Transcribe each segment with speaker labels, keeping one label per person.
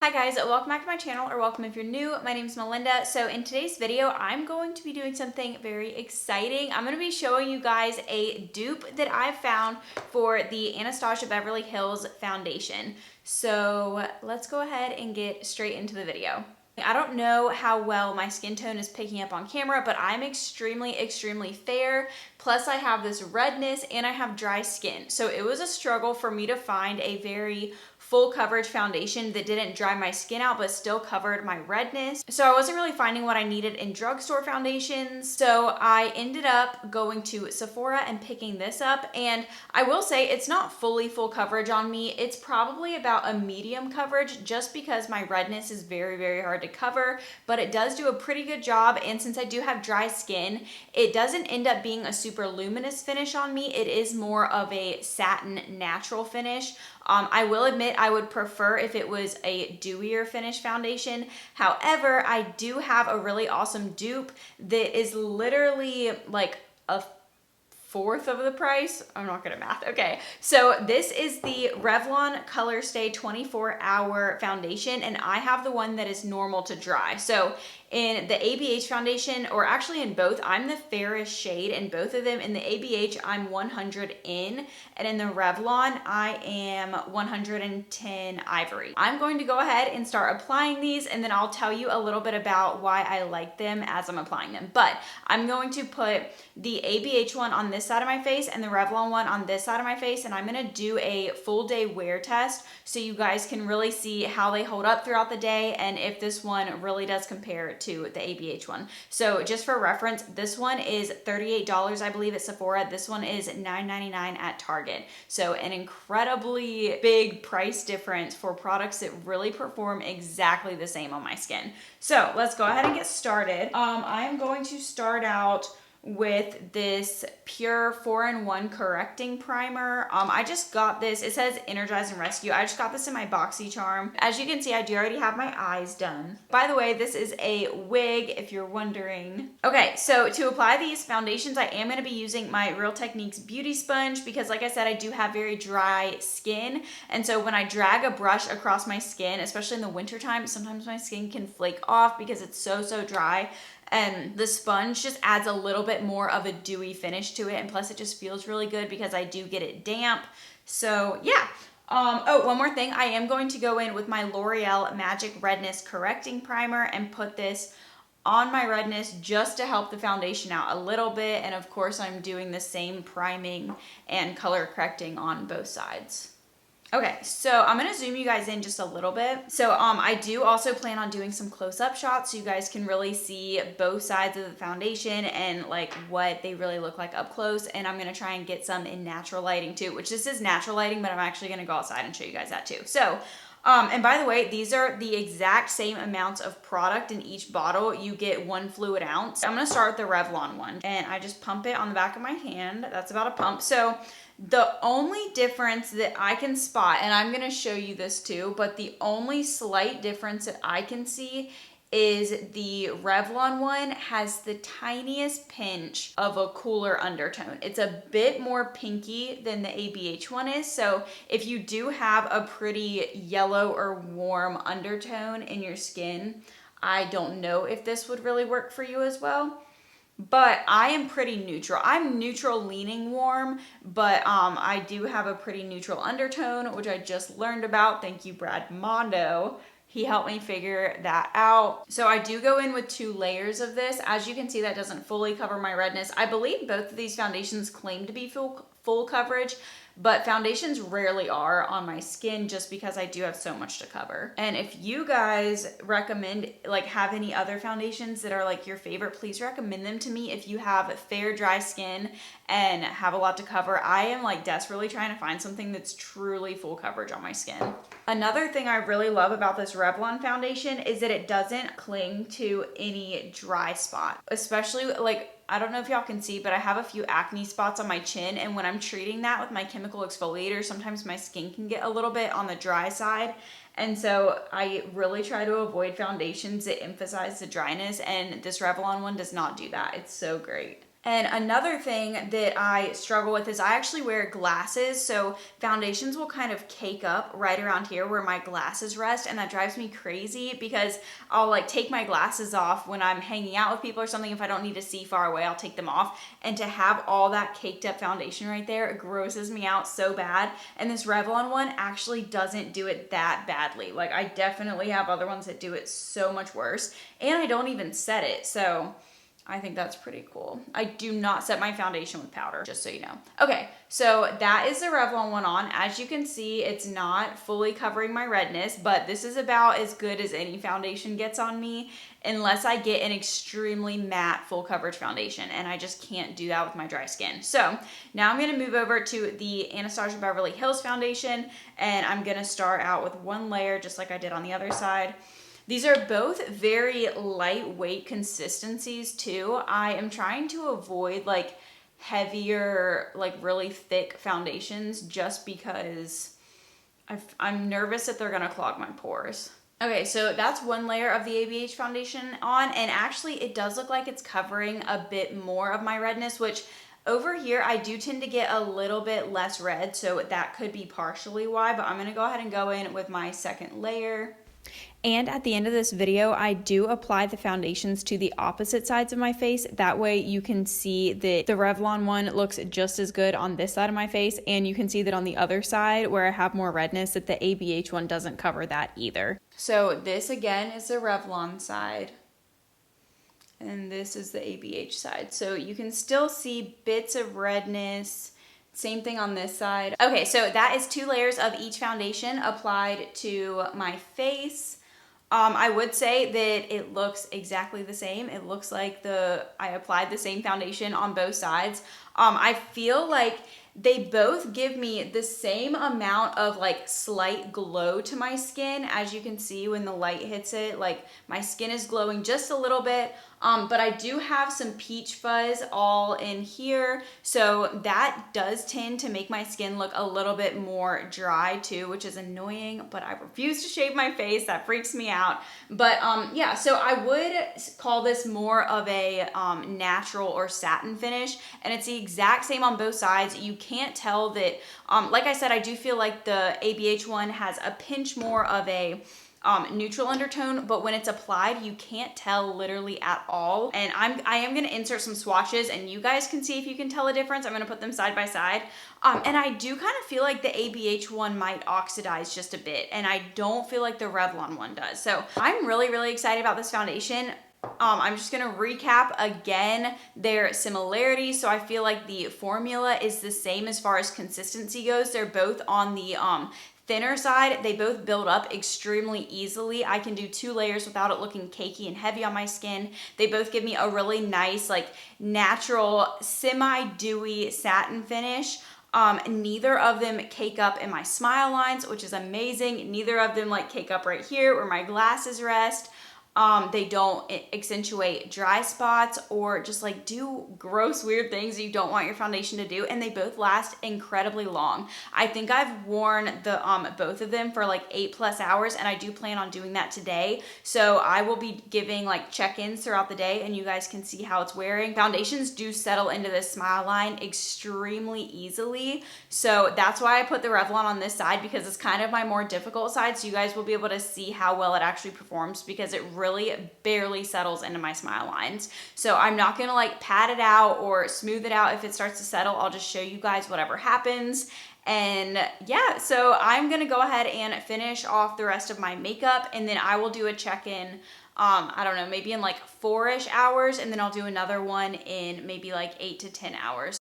Speaker 1: Hi guys, welcome back to my channel, or welcome if you're new. My name is Melinda. So in today's video, I'm going to be doing something very exciting. I'm going to be showing you guys a dupe that I found for the Anastasia Beverly Hills foundation. So let's go ahead and get straight into the video. I don't know how well my skin tone is picking up on camera, but I'm extremely fair. Plus I have this redness and I have dry skin. So it was a struggle for me to find a very full coverage foundation that didn't dry my skin out but still covered my redness. So I wasn't really finding what I needed in drugstore foundations. So I ended up going to Sephora and picking this up. And I will say it's not fully full coverage on me. It's probably about a medium coverage just because my redness is very hard to cover, but it does do a pretty good job. And since I do have dry skin, it doesn't end up being a super luminous finish on me. It is more of a satin natural finish. I will admit I would prefer if it was a dewier finish foundation. However, I do have a really awesome dupe that is literally like a fourth of the price. I'm not good at math. Okay, so this is the Revlon Color Stay 24-hour foundation, and I have the one that is normal to dry. So in the ABH foundation, or actually in both, I'm the fairest shade in both of them. In the ABH, I'm 100 in, and in the Revlon, I am 110 ivory. I'm going to go ahead and start applying these, and then I'll tell you a little bit about why I like them as I'm applying them. But I'm going to put the ABH one on this side of my face and the Revlon one on this side of my face, and I'm gonna do a full day wear test so you guys can really see how they hold up throughout the day and if this one really does compare to the ABH one. So just for reference, this one is $38, I believe, at Sephora. This one is $9.99 at Target. So an incredibly big price difference for products that really perform exactly the same on my skin. So let's go ahead and get started. I'm going to start out with this Pure 4-in-1 correcting primer. I just got this. It says Energize and Rescue. I just got this in my BoxyCharm. As you can see, I do already have my eyes done. By the way, this is a wig, if you're wondering. Okay, so to apply these foundations, I am going to be using my Real Techniques Beauty Sponge because, like I said, I do have very dry skin. And so when I drag a brush across my skin, especially in the wintertime, sometimes my skin can flake off because it's so dry. And the sponge just adds a little bit more of a dewy finish to it. And plus it just feels really good because I do get it damp. So yeah. Oh, one more thing. I am going to go in with my L'Oreal Magic Redness Correcting Primer and put this on my redness just to help the foundation out a little bit. And of course I'm doing the same priming and color correcting on both sides. Okay, so I'm gonna zoom you guys in just a little bit. So I do also plan on doing some close-up shots so you guys can really see both sides of the foundation and like what they really look like up close. And I'm gonna try and get some in natural lighting too, which this is natural lighting, but I'm actually gonna go outside and show you guys that too. So, and by the way, these are the exact same amounts of product in each bottle. You get 1 fluid ounce. I'm gonna start with the Revlon one, and I just pump it on the back of my hand. That's about a pump. So the only difference that I can spot, and I'm gonna show you this too, but the only slight difference that I can see is the Revlon one has the tiniest pinch of a cooler undertone. It's a bit more pinky than the ABH one is. So if you do have a pretty yellow or warm undertone in your skin, I don't know if this would really work for you as well. But I am pretty neutral. I'm neutral leaning warm, but I do have a pretty neutral undertone, which I just learned about. Thank you, Brad Mondo. He helped me figure that out. So I do go in with 2 layers of this. As you can see, that doesn't fully cover my redness. I believe both of these foundations claim to be full coverage, but foundations rarely are on my skin just because I do have so much to cover. And if you guys recommend, like, have any other foundations that are like your favorite, please recommend them to me. If you have fair, dry skin and have a lot to cover, I am like desperately trying to find something that's truly full coverage on my skin. Another thing I really love about this Revlon foundation is that it doesn't cling to any dry spot, especially like, I don't know if y'all can see, but I have a few acne spots on my chin, and when I'm treating that with my chemical exfoliator, sometimes my skin can get a little bit on the dry side. And so I really try to avoid foundations that emphasize the dryness, and this Revlon one does not do that. It's so great. And another thing that I struggle with is I actually wear glasses, so foundations will kind of cake up right around here where my glasses rest, and that drives me crazy because I'll like take my glasses off when I'm hanging out with people or something. If I don't need to see far away, I'll take them off, and to have all that caked up foundation right there, it grosses me out so bad. And this Revlon one actually doesn't do it that badly. Like, I definitely have other ones that do it so much worse, and I don't even set it, so I think that's pretty cool. I do not set my foundation with powder, just so you know. Okay, so that is the Revlon one on. As you can see, it's not fully covering my redness, but this is about as good as any foundation gets on me, unless I get an extremely matte full coverage foundation, and I just can't do that with my dry skin. So now I'm gonna move over to the Anastasia Beverly Hills foundation, and I'm gonna start out with one layer, just like I did on the other side. These are both very lightweight consistencies too. I am trying to avoid like heavier, like really thick foundations just because I'm nervous that they're gonna clog my pores. Okay, so that's one layer of the ABH foundation on, and actually it does look like it's covering a bit more of my redness, which over here I do tend to get a little bit less red, so that could be partially why, but I'm gonna go ahead and go in with my second layer. And at the end of this video, I do apply the foundations to the opposite sides of my face. That way you can see that the Revlon one looks just as good on this side of my face, and you can see that on the other side where I have more redness that the ABH one doesn't cover that either. So this again is the Revlon side, and this is the ABH side. So you can still see bits of redness. Same thing on this side. Okay, so that is 2 layers of each foundation applied to my face. I would say that it looks exactly the same. It looks like I applied the same foundation on both sides. I feel like they both give me the same amount of like slight glow to my skin. As you can see when the light hits it, like my skin is glowing just a little bit. But I do have some peach fuzz all in here, so that does tend to make my skin look a little bit more dry too, which is annoying, but I refuse to shave my face. That freaks me out. But yeah, so I would call this more of a natural or satin finish, and it's the exact same on both sides. You can't tell that, like I said, I do feel like the ABH one has a pinch more of a neutral undertone, but when it's applied, you can't tell literally at all. And I am gonna insert some swatches, and you guys can see if you can tell a difference. I'm gonna put them side by side. And I do kind of feel like the ABH one might oxidize just a bit, and I don't feel like the Revlon one does. So I'm really, really excited about this foundation. I'm just gonna recap again their similarities. So I feel like the formula is the same as far as consistency goes. They're both on the thinner side. They both build up extremely easily. I can do 2 layers without it looking cakey and heavy on my skin. They both give me a really nice, like natural, semi-dewy satin finish. Neither of them cake up in my smile lines, which is amazing. Neither of them like cake up right here where my glasses rest. They don't accentuate dry spots or just like do gross, weird things you don't want your foundation to do. And they both last incredibly long. I think I've worn the both of them for like 8+ hours, and I do plan on doing that today. So I will be giving like check-ins throughout the day, and you guys can see how it's wearing. Foundations do settle into this smile line extremely easily. So that's why I put the Revlon on this side, because it's kind of my more difficult side. So you guys will be able to see how well it actually performs, because it really barely settles into my smile lines. So I'm not gonna like pat it out or smooth it out. If it starts to settle, I'll just show you guys whatever happens. And yeah, so I'm gonna go ahead and finish off the rest of my makeup, and then I will do a check-in, I don't know, maybe in like 4-ish hours, and then I'll do another one in maybe like 8 to 10 hours.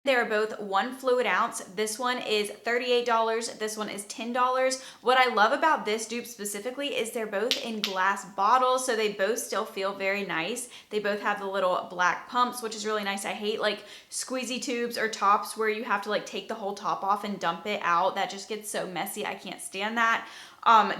Speaker 1: They're both 1 fluid ounce. This one is $38. This one is $10. What I love about this dupe specifically is they're both in glass bottles, so they both still feel very nice. They both have the little black pumps, which is really nice. I hate like squeezy tubes or tops where you have to like take the whole top off and dump it out. That just gets so messy. I can't stand that.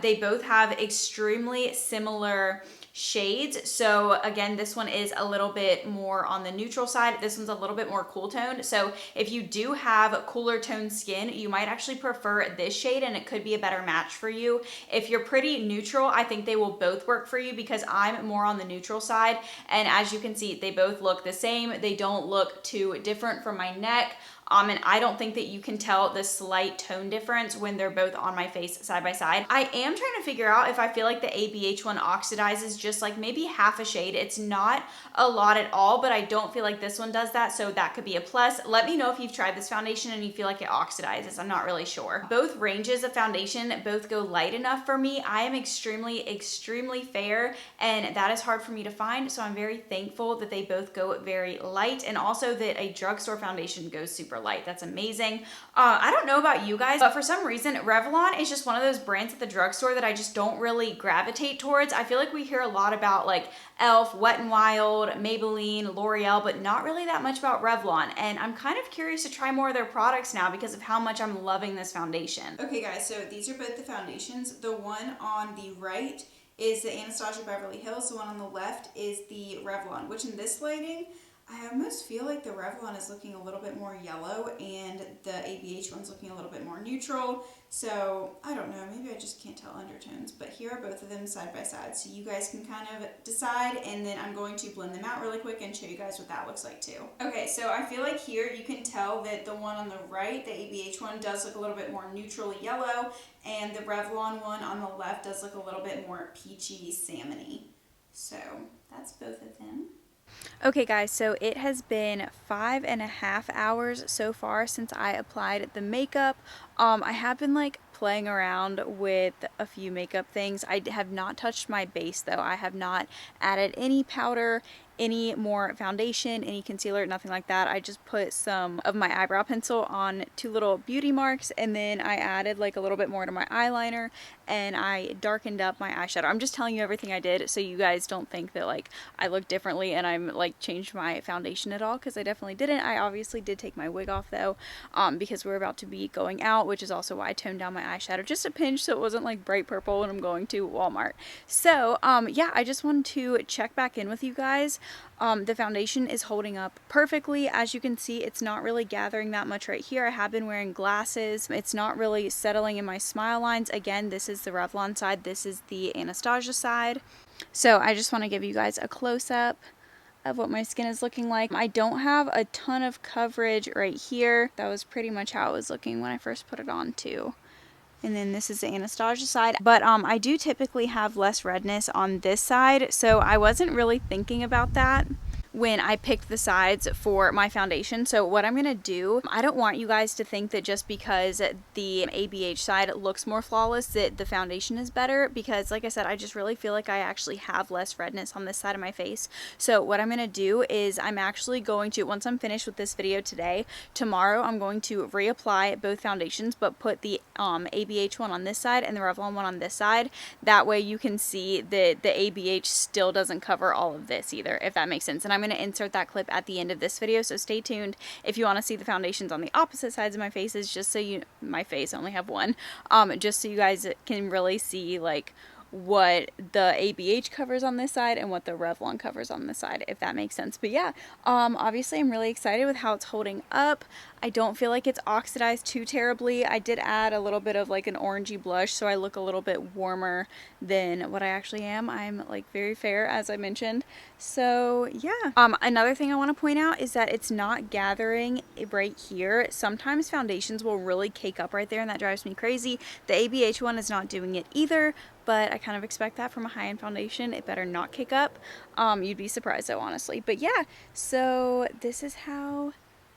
Speaker 1: They both have extremely similar shades. So again, this one is a little bit more on the neutral side. This one's a little bit more cool toned. So if you do have cooler toned skin, you might actually prefer this shade and it could be a better match for you. If you're pretty neutral, I think they will both work for you because I'm more on the neutral side. And as you can see, they both look the same. They don't look too different from my neck. And I don't think that you can tell the slight tone difference when they're both on my face side by side. I am trying to figure out if I feel like the ABH one oxidizes just like maybe half a shade. It's not a lot at all, but I don't feel like this one does that, so that could be a plus. Let me know if you've tried this foundation and you feel like it oxidizes. I'm not really sure. Both ranges of foundation both go light enough for me. I am extremely fair, and that is hard for me to find, so I'm very thankful that they both go very light, and also that a drugstore foundation goes super light. That's amazing. I don't know about you guys, but for some reason, Revlon is just one of those brands at the drugstore that I just don't really gravitate towards. I feel like we hear a lot about like Elf, Wet n Wild, Maybelline, L'Oreal, but not really that much about Revlon. And I'm kind of curious to try more of their products now because of how much I'm loving this foundation. Okay guys, so these are both the foundations. The one on the right is the Anastasia Beverly Hills. The one on the left is the Revlon, which in this lighting, I almost feel like the Revlon is looking a little bit more yellow and the ABH one's looking a little bit more neutral. So I don't know, maybe I just can't tell undertones, but here are both of them side by side. So you guys can kind of decide, and then I'm going to blend them out really quick and show you guys what that looks like too. Okay, so I feel like here you can tell that the one on the right, the ABH one, does look a little bit more neutrally yellow, and the Revlon one on the left does look a little bit more peachy salmony. So that's both of them. Okay guys, so it has been 5.5 hours so far since I applied the makeup. I have been like playing around with a few makeup things. I have not touched my base though. I have not added any powder, any more foundation, any concealer, nothing like that. I just put some of my eyebrow pencil on 2 little beauty marks, and then I added like a little bit more to my eyeliner, and I darkened up my eyeshadow. I'm just telling you everything I did so you guys don't think that like I look differently and I'm like changed my foundation at all, because I definitely didn't. I obviously did take my wig off though, because we're about to be going out, which is also why I toned down my eyeshadow just a pinch so it wasn't like bright purple when I'm going to Walmart. So yeah, I just wanted to check back in with you guys. The foundation is holding up perfectly. As you can see, it's not really gathering that much right here. I have been wearing glasses. It's not really settling in my smile lines. Again, this is the Revlon side. This is the Anastasia side. So I just want to give you guys a close-up of what my skin is looking like. I don't have a ton of coverage right here. That was pretty much how it was looking when I first put it on too. And then this is the Anastasia side. But I do typically have less redness on this side, so I wasn't really thinking about that when I picked the sides for my foundation. So what I'm gonna do, I don't want you guys to think that just because the ABH side looks more flawless that the foundation is better, because like I said, I just really feel like I actually have less redness on this side of my face. So what I'm gonna do is I'm actually going to, once I'm finished with this video today, tomorrow I'm going to reapply both foundations, but put the ABH one on this side and the Revlon one on this side. That way you can see that the ABH still doesn't cover all of this either, if that makes sense. And I'm going to insert that clip at the end of this video, so stay tuned if you want to see the foundations on the opposite sides of my faces, just so you, my face, I only have one, just so you guys can really see like what the ABH covers on this side and what the Revlon covers on this side, if that makes sense. But yeah, obviously I'm really excited with how it's holding up. I don't feel like it's oxidized too terribly. I did add a little bit of like an orangey blush, so I look a little bit warmer than what I actually am. I'm like very fair, as I mentioned. So yeah. Another thing I want to point out is that it's not gathering right here. Sometimes foundations will really cake up right there, and that drives me crazy. The ABH one is not doing it either, but I kind of expect that from a high-end foundation. It better not kick up. You'd be surprised though, honestly. But yeah, so this is how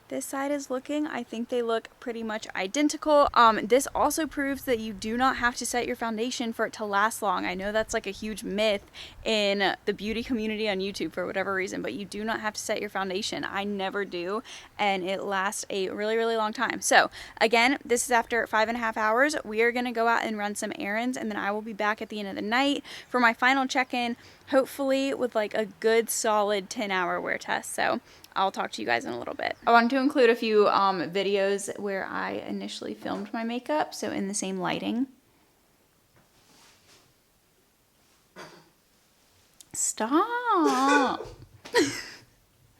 Speaker 1: this side is looking. I think they look pretty much identical. This also proves that you do not have to set your foundation for it to last long. I know that's like a huge myth in the beauty community on YouTube for whatever reason, but you do not have to set your foundation. I never do, and it lasts a really, really long time. So again, this is after 5.5 hours. We are gonna go out and run some errands, and then I will be back at the end of the night for my final check-in, hopefully with like a good solid 10-hour wear test. So I'll talk to you guys in a little bit. I wanted to include a few videos where I initially filmed my makeup, so in the same lighting. Stop.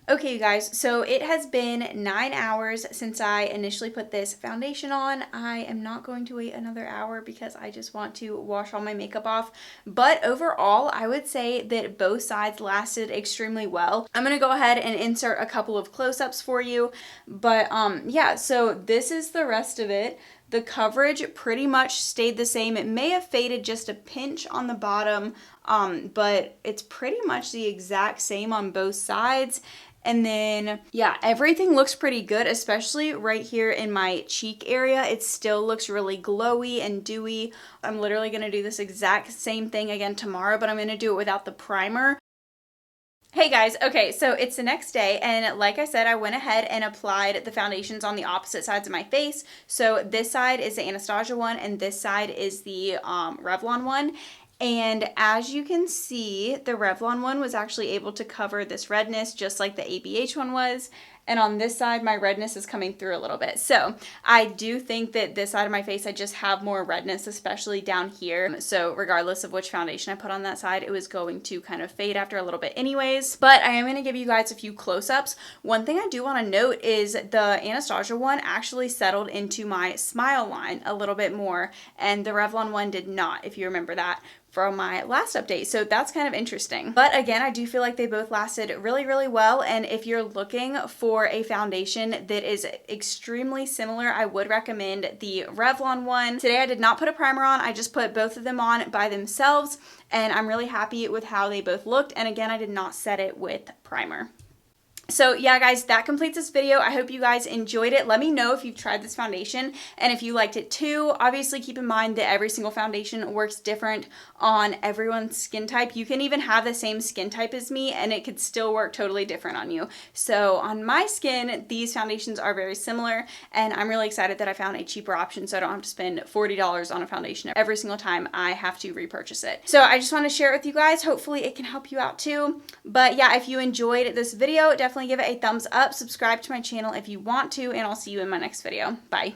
Speaker 1: Okay, you guys, so it has been 9 hours since I initially put this foundation on. I am not going to wait another hour because I just want to wash all my makeup off. But overall, I would say that both sides lasted extremely well. I'm going to go ahead and insert a couple of close-ups for you. But yeah, so this is the rest of it. The coverage pretty much stayed the same. It may have faded just a pinch on the bottom, but it's pretty much the exact same on both sides. And then, yeah, everything looks pretty good, especially right here in my cheek area. It still looks really glowy and dewy. I'm literally going to do this exact same thing again tomorrow, but I'm going to do it without the primer. Hey guys, okay, so it's the next day, and like I said, I went ahead and applied the foundations on the opposite sides of my face. So this side is the Anastasia one, and this side is the Revlon one. And as you can see, the Revlon one was actually able to cover this redness just like the ABH one was. And on this side, my redness is coming through a little bit. So I do think that this side of my face, I just have more redness, especially down here. So regardless of which foundation I put on that side, it was going to kind of fade after a little bit anyways. But I am going to give you guys a few close-ups. One thing I do want to note is the Anastasia one actually settled into my smile line a little bit more, and the Revlon one did not, if you remember that from my last update. So that's kind of interesting. But again, I do feel like they both lasted really, really well. And if you're looking for a foundation that is extremely similar, I would recommend the Revlon one. Today I did not put a primer on. I just put both of them on by themselves, and I'm really happy with how they both looked. And again, I did not set it with primer. So yeah, guys, that completes this video. I hope you guys enjoyed it. Let me know if you've tried this foundation and if you liked it too. Obviously, keep in mind that every single foundation works different on everyone's skin type. You can even have the same skin type as me and it could still work totally different on you. So on my skin, these foundations are very similar, and I'm really excited that I found a cheaper option so I don't have to spend $40 on a foundation every single time I have to repurchase it. So I just want to share it with you guys. Hopefully it can help you out too. But yeah, if you enjoyed this video, definitely give it a thumbs up, subscribe to my channel if you want to, and I'll see you in my next video. Bye.